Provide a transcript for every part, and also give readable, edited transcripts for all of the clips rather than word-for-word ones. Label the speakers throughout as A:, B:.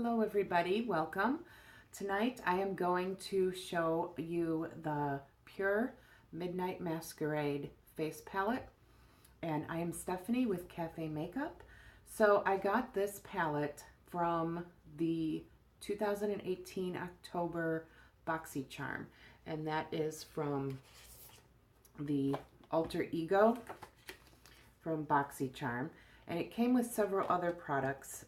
A: Hello everybody, welcome. Tonight I am going to show you the PUR Midnight Masquerade face palette, and I am Stephanie with Cafe Makeup. So I got this palette from the 2018 October Boxycharm, and that is from the Alter Ego from Boxycharm. And it came with several other products,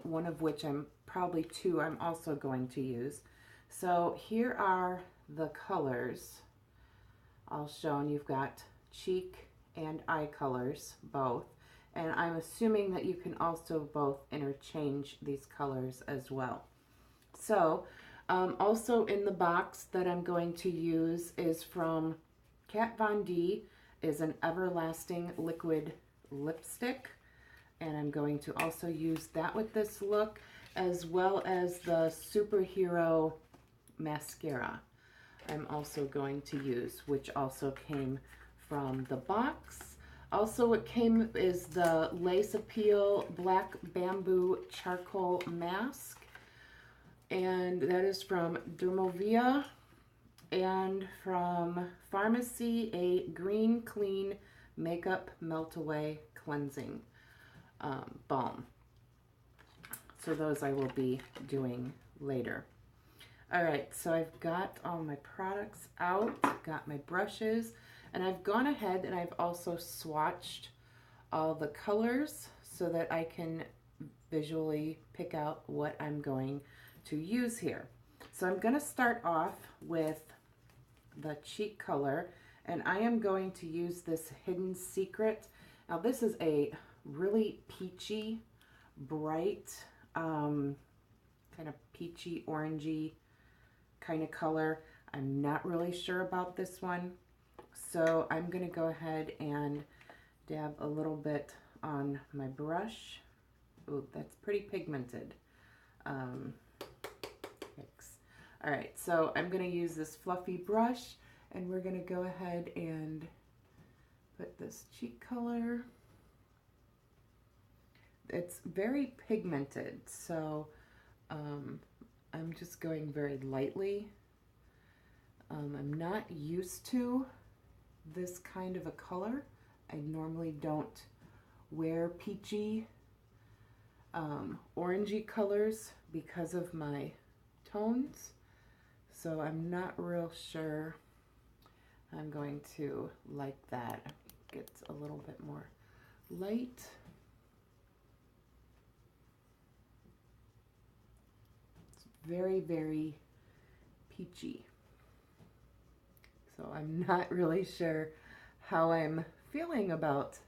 A: one of which probably two I'm also going to use. So here are the colors all shown. You've got cheek and eye colors, both. And I'm assuming that you can also both interchange these colors as well. So also in the box that I'm going to use is from Kat Von D, is an Everlasting Liquid Lipstick. And I'm going to also use that with this look, as well as the Superhero Mascara I'm also going to use, which also came from the box. Also what came is the Lace Appeal Black Bamboo Charcoal Mask. And that is from Dermovia. And from Pharmacy, a Green Clean Makeup Melt Away Cleansing balm. So those I will be doing later. All right, so I've got all my products out, got my brushes, and I've gone ahead and I've also swatched all the colors so that I can visually pick out what I'm going to use here. So I'm going to start off with the cheek color, and I am going to use this Hidden Secret. Now this is a really peachy, bright, kind of peachy, orangey kind of color. I'm not really sure about this one, so I'm going to go ahead and dab a little bit on my brush. Ooh, that's pretty pigmented. Thanks. All right, so I'm going to use this fluffy brush, and we're going to go ahead and put this cheek color. It's very pigmented, so I'm just going very lightly. I'm not used to this kind of a color. I normally don't wear peachy, orangey colors because of my tones, so I'm not real sure I'm going to like that. It gets a little bit more light. Very, very peachy. So I'm not really sure how I'm feeling about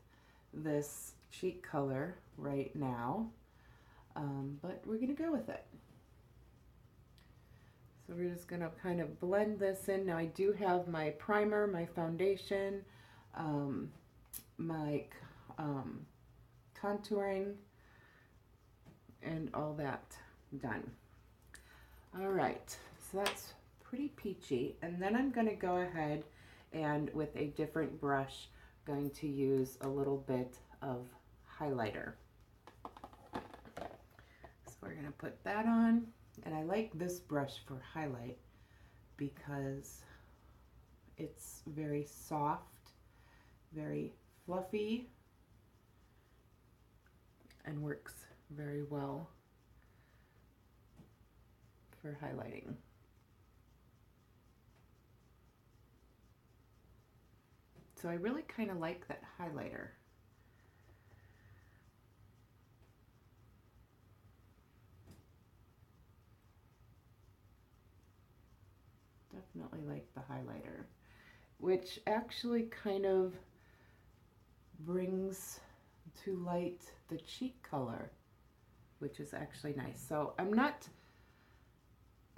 A: this cheek color right now, but we're going to go with it. So we're just going to kind of blend this in. Now I do have my primer, my foundation, my contouring, and all that done. All right, so that's pretty peachy. And then I'm going to go ahead and with a different brush, going to use a little bit of highlighter. So we're going to put that on. And I like this brush for highlight because it's very soft, very fluffy, and works very well for highlighting. So I really kind of like that highlighter. Definitely like the highlighter, which actually kind of brings to light the cheek color, which is actually nice. So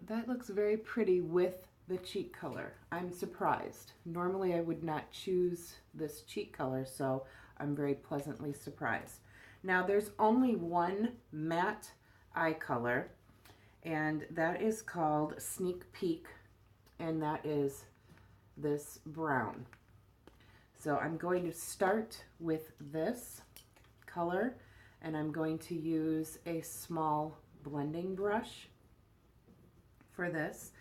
A: that looks very pretty with the cheek color. I'm surprised. Normally I would not choose this cheek color, so I'm very pleasantly surprised. Now there's only one matte eye color, and that is called Sneak Peek, and that is this brown. So I'm going to start with this color, and I'm going to use a small blending brush for this.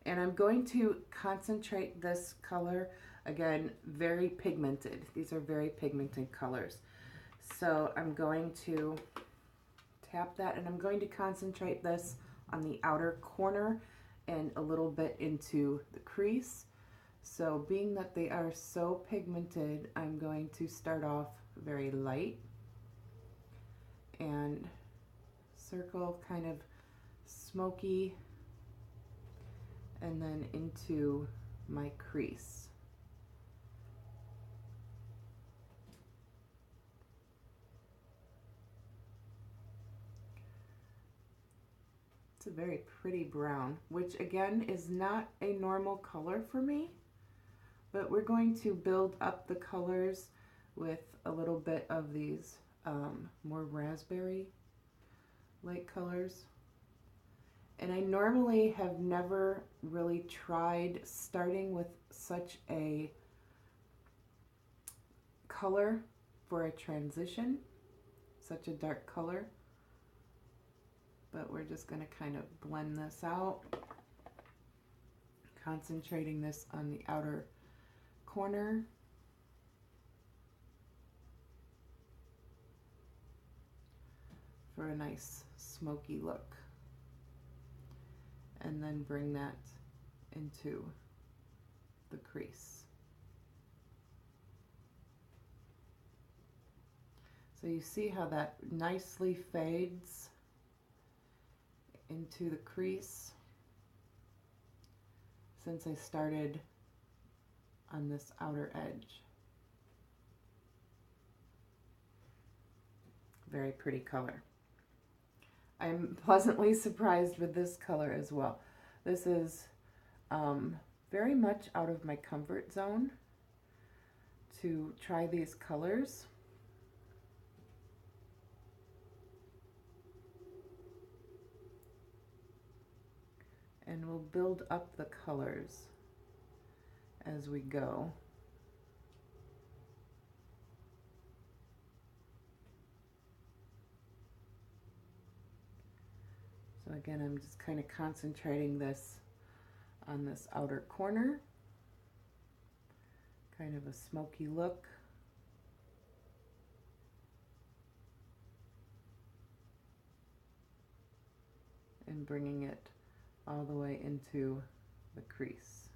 A: And I'm going to concentrate this color, again, very pigmented. These are very pigmented colors. So I'm going to tap that, and I'm going to concentrate this on the outer corner and a little bit into the crease. So being that they are so pigmented, I'm going to start off very light and circle kind of smoky and then into my crease. It's a very pretty brown, which again is not a normal color for me, but we're going to build up the colors with a little bit of these more raspberry light colors. And I normally have never really tried starting with such a color for a transition, such a dark color. But we're just going to kind of blend this out, concentrating this on the outer corner. For a nice smoky look. And then bring that into the crease. So you see how that nicely fades into the crease since I started on this outer edge. Very pretty color. I'm pleasantly surprised with this color as well. This is very much out of my comfort zone to try these colors. And we'll build up the colors as we go. So again, I'm just kind of concentrating this on this outer corner, kind of a smoky look. And bringing it all the way into the crease.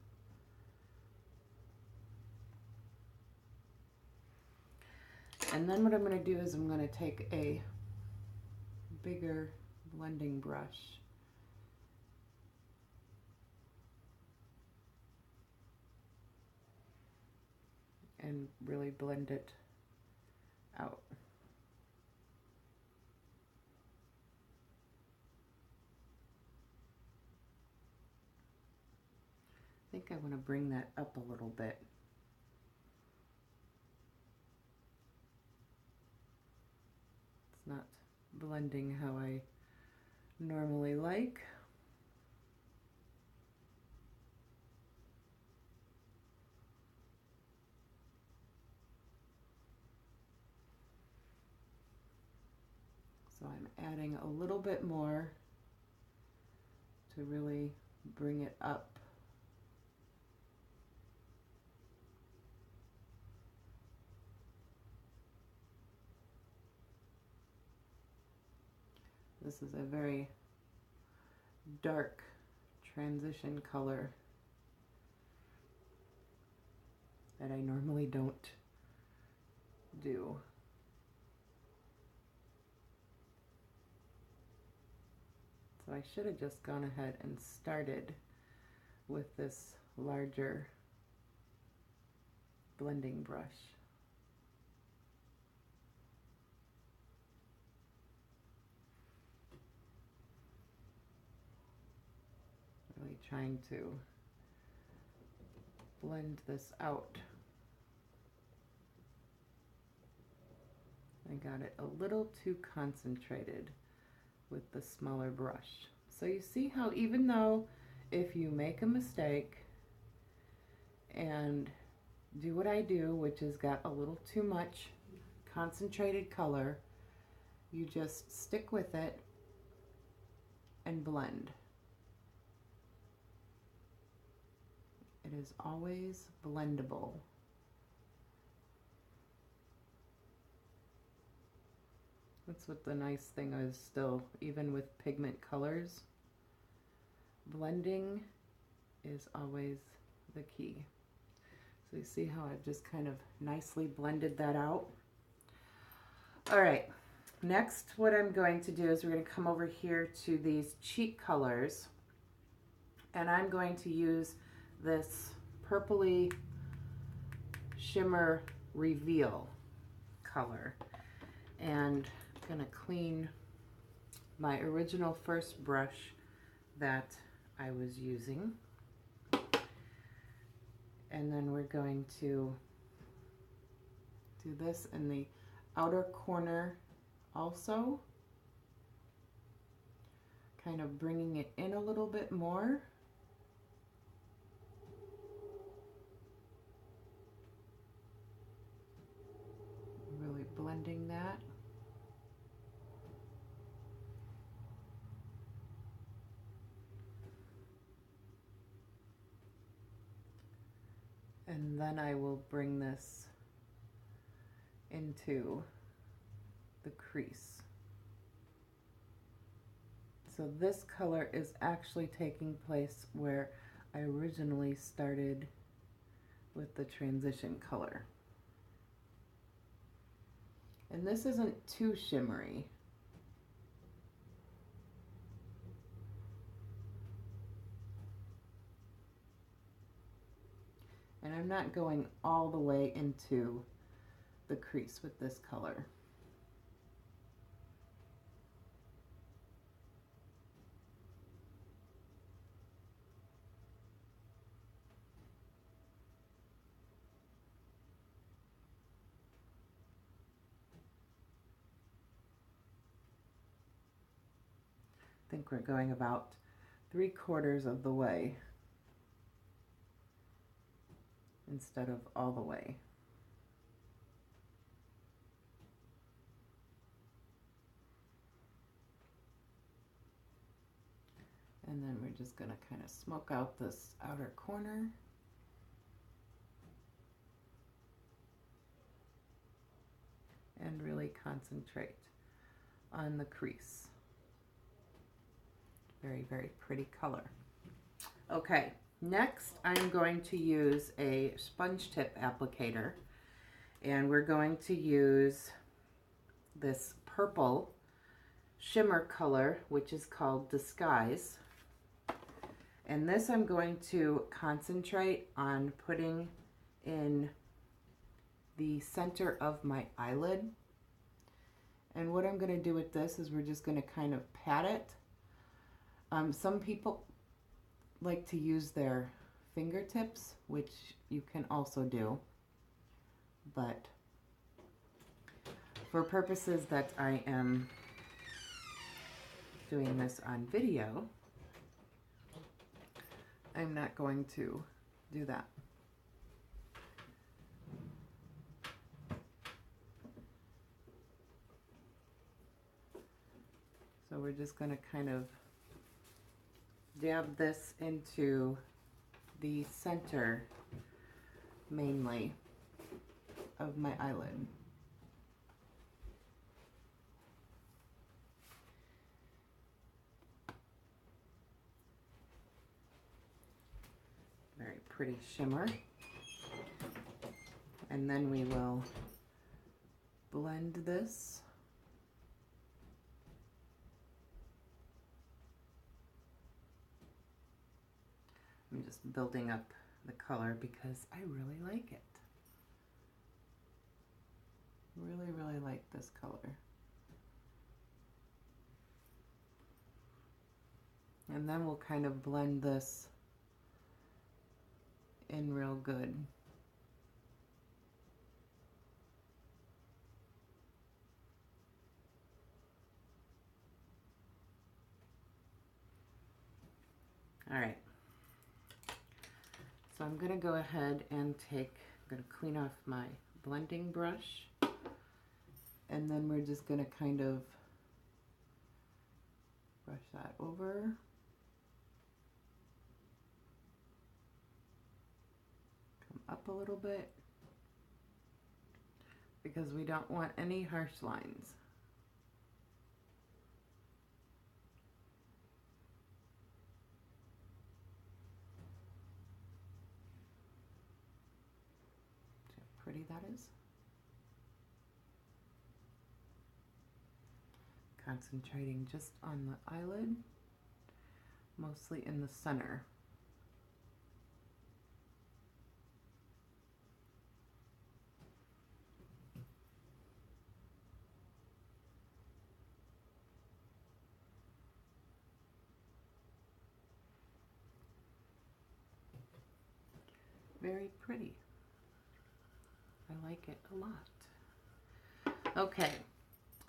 A: And then what I'm going to do is I'm going to take a bigger blending brush and really blend it out. I think I want to bring that up a little bit. It's not blending how I normally like. So I'm adding a little bit more to really bring it up. This is a very dark transition color that I normally don't do. So I should have just gone ahead and started with this larger blending brush. Really trying to blend this out. I got it a little too concentrated with the smaller brush. So you see how even though if you make a mistake and do what I do, which is got a little too much concentrated color, you just stick with it and blend. It is always blendable. That's what the nice thing is still, even with pigment colors. Blending is always the key. So you see how I've just kind of nicely blended that out? All right, next what I'm going to do is we're going to come over here to these cheek colors, and I'm going to use this purpley shimmer reveal color, and I'm going to clean my original first brush that I was using, and then we're going to do this in the outer corner also, kind of bringing it in a little bit more. Really blending that. And then I will bring this into the crease. So this color is actually taking place where I originally started with the transition color. And this isn't too shimmery. And I'm not going all the way into the crease with this color. I think we're going about 3/4 of the way instead of all the way. And then we're just going to kind of smoke out this outer corner. And really concentrate on the crease. Very, very pretty color. Okay, next I'm going to use a sponge tip applicator, and we're going to use this purple shimmer color, which is called Disguise. And this I'm going to concentrate on putting in the center of my eyelid. And what I'm going to do with this is we're just going to kind of pat it. Some people like to use their fingertips, which you can also do, but for purposes that I am doing this on video, I'm not going to do that. So we're just going to kind of dab this into the center mainly of my eyelid. Very pretty shimmer. And then we will blend this. I'm just building up the color because I really like it. Really, really like this color. And then we'll kind of blend this in real good. All right. So I'm going to go ahead and I'm going to clean off my blending brush, and then we're just going to kind of Brush that over. Come up a little bit because we don't want any harsh lines. See how pretty that is? Concentrating just on the eyelid, mostly in the center. Very pretty. I like it a lot. Okay,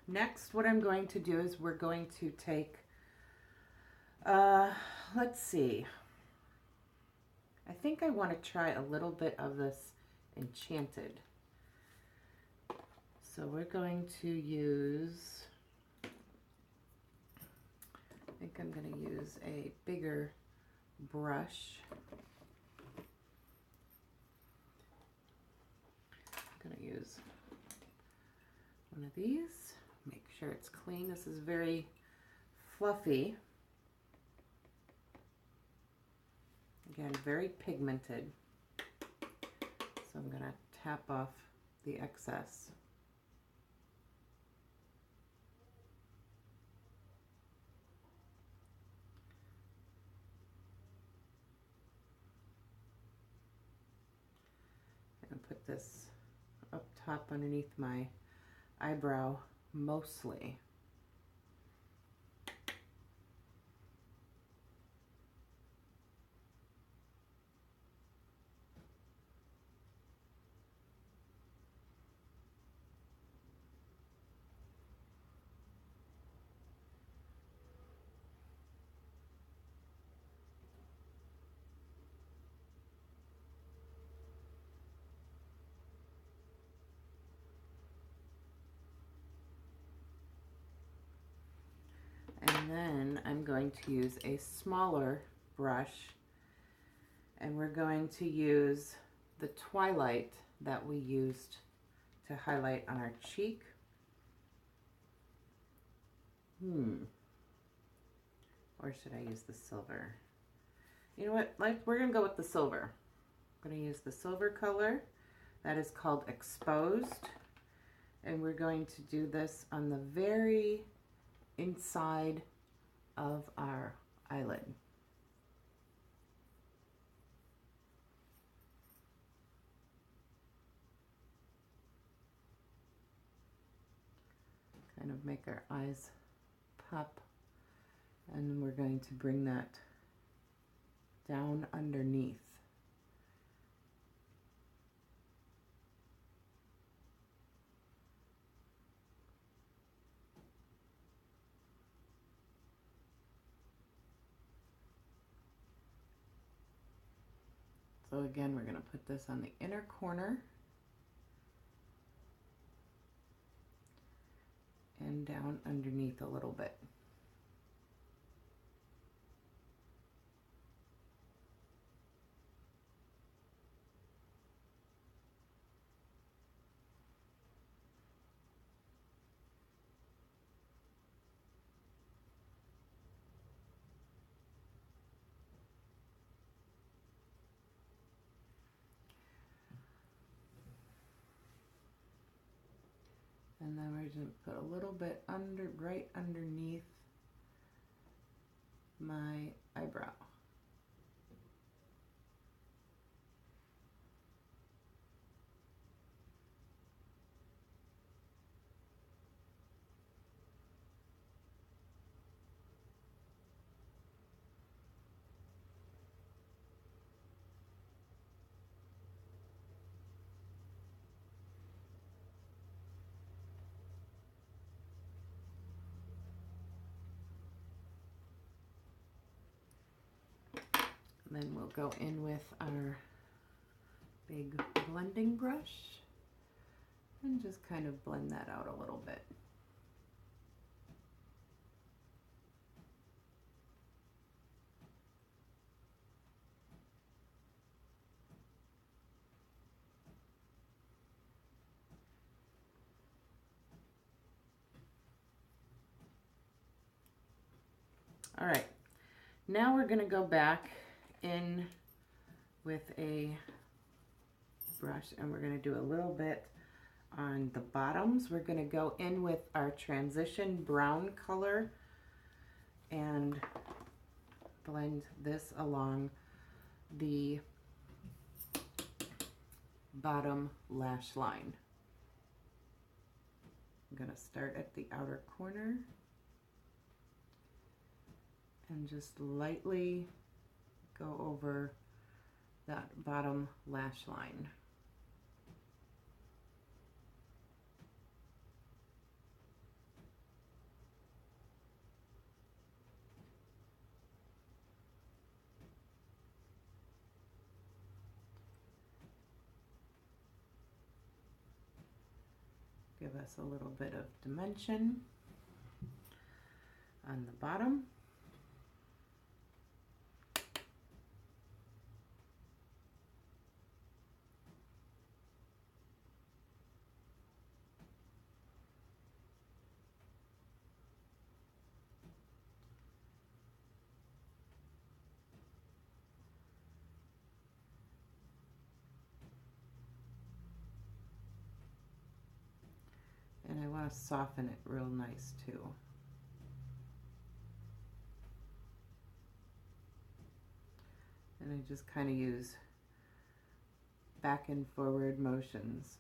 A: next what I'm going to do is we're going to take, let's see. I think I want to try a little bit of this Enchanted. So we're going to use, I think I'm going to use a bigger brush. I'm going to use one of these. Make sure it's clean. This is very fluffy. Again, very pigmented. So I'm going to tap off the excess. And put this up top underneath my eyebrow mostly. And then I'm going to use a smaller brush, and we're going to use the Twilight that we used to highlight on our cheek. Or should I use the silver? You know what, we're gonna go with the silver. I'm gonna use the silver color that is called Exposed, and we're going to do this on the very inside of our eyelid. Kind of make our eyes pop, and then we're going to bring that down underneath. So again, we're going to put this on the inner corner and down underneath a little bit. And then we're going to put a little bit right underneath my eyebrow. And then we'll go in with our big blending brush and just kind of blend that out a little bit. All right, now we're gonna go back in with a brush and we're gonna do a little bit on the bottoms. We're gonna go in with our transition brown color and blend this along the bottom lash line. I'm gonna start at the outer corner and just lightly go over that bottom lash line. Give us a little bit of dimension on the bottom. And I want to soften it real nice too. And I just kind of use back and forward motions.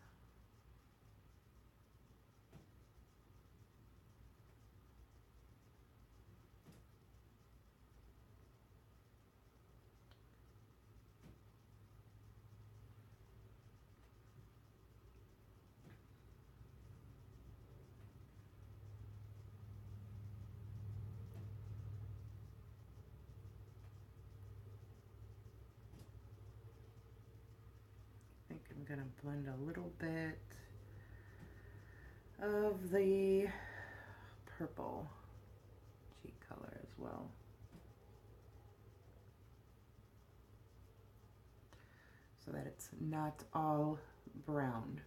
A: I'm going to blend a little bit of the purple cheek color as well. So that it's not all brown.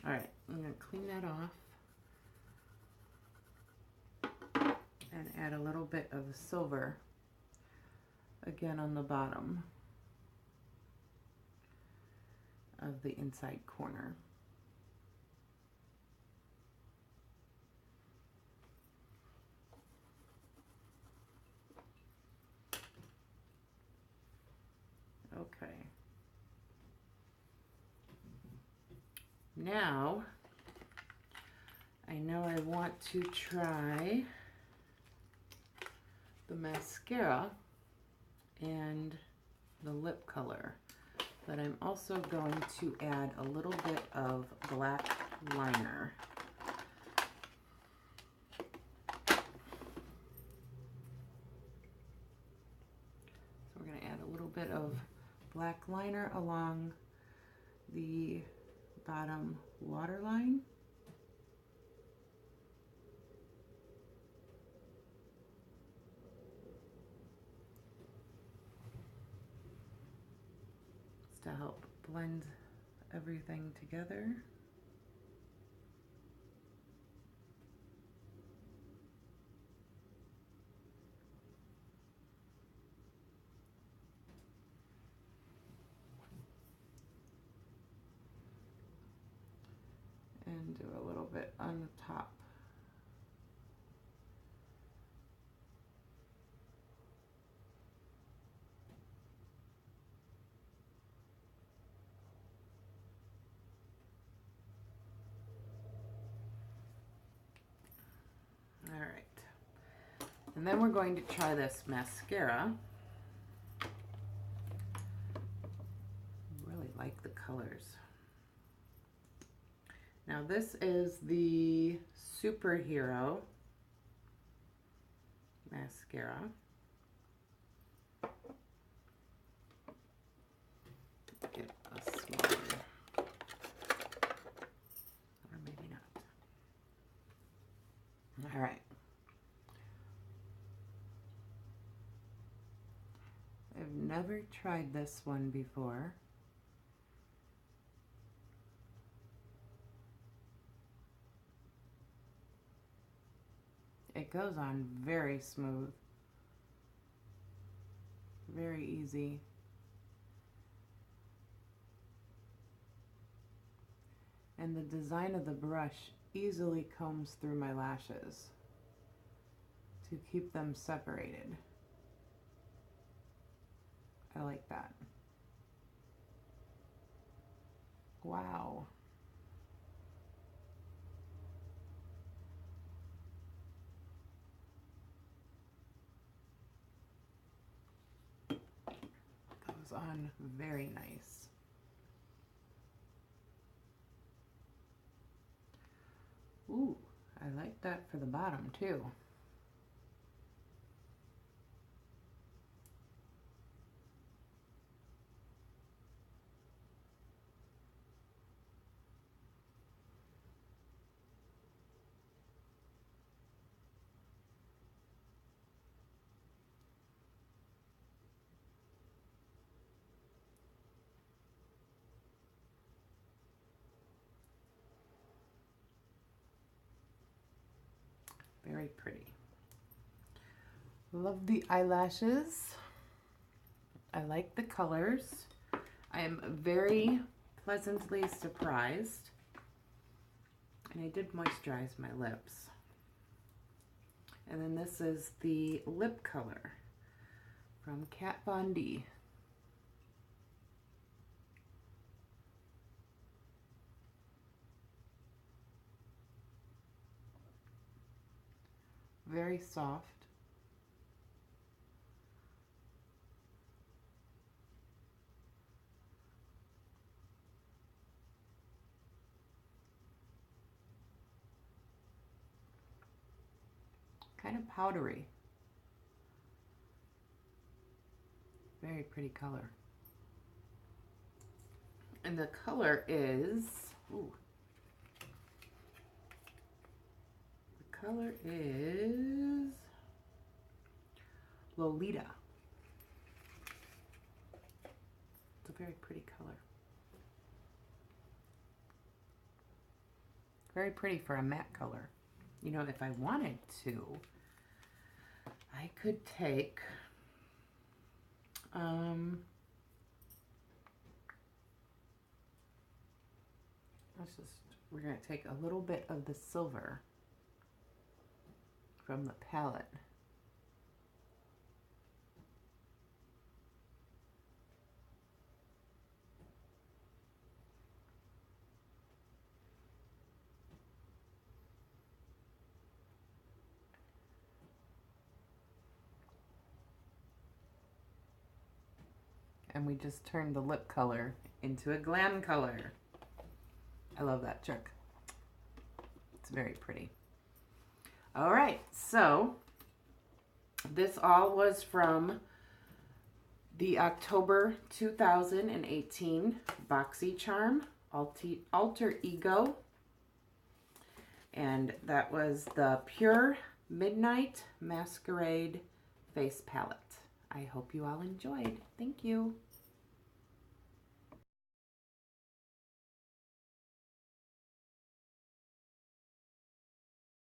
A: All right, I'm going to clean that off and add a little bit of silver again on the bottom of the inside corner. Okay. Now, I know I want to try the mascara and the lip color, but I'm also going to add a little bit of black liner. So we're going to add a little bit of black liner along the bottom waterline. Just to help blend everything together. And do a little bit on the top. All right. And then we're going to try this mascara. Really like the colors. Now this is the Superhero mascara. Get a smaller, or maybe not. never tried this one before. It goes on very smooth, very easy. And the design of the brush easily combs through my lashes to keep them separated. I like that. Wow. Goes on very nice. Ooh, I like that for the bottom too. Very pretty. Love the eyelashes. I like the colors. I am very pleasantly surprised. And I did moisturize my lips. And then this is the lip color from Kat Von D. Very soft. Kind of powdery. Very pretty color. And the color is, ooh. The color is Lolita. It's a very pretty color. Very pretty for a matte color. You know, if I wanted to, I could take, we're going to take a little bit of the silver from the palette. And we just turned the lip color into a glam color. I love that trick. It's very pretty. All right, so this all was from the October 2018 Boxycharm Alter Ego. And that was the PUR Midnight Masquerade Face Palette. I hope you all enjoyed. Thank you.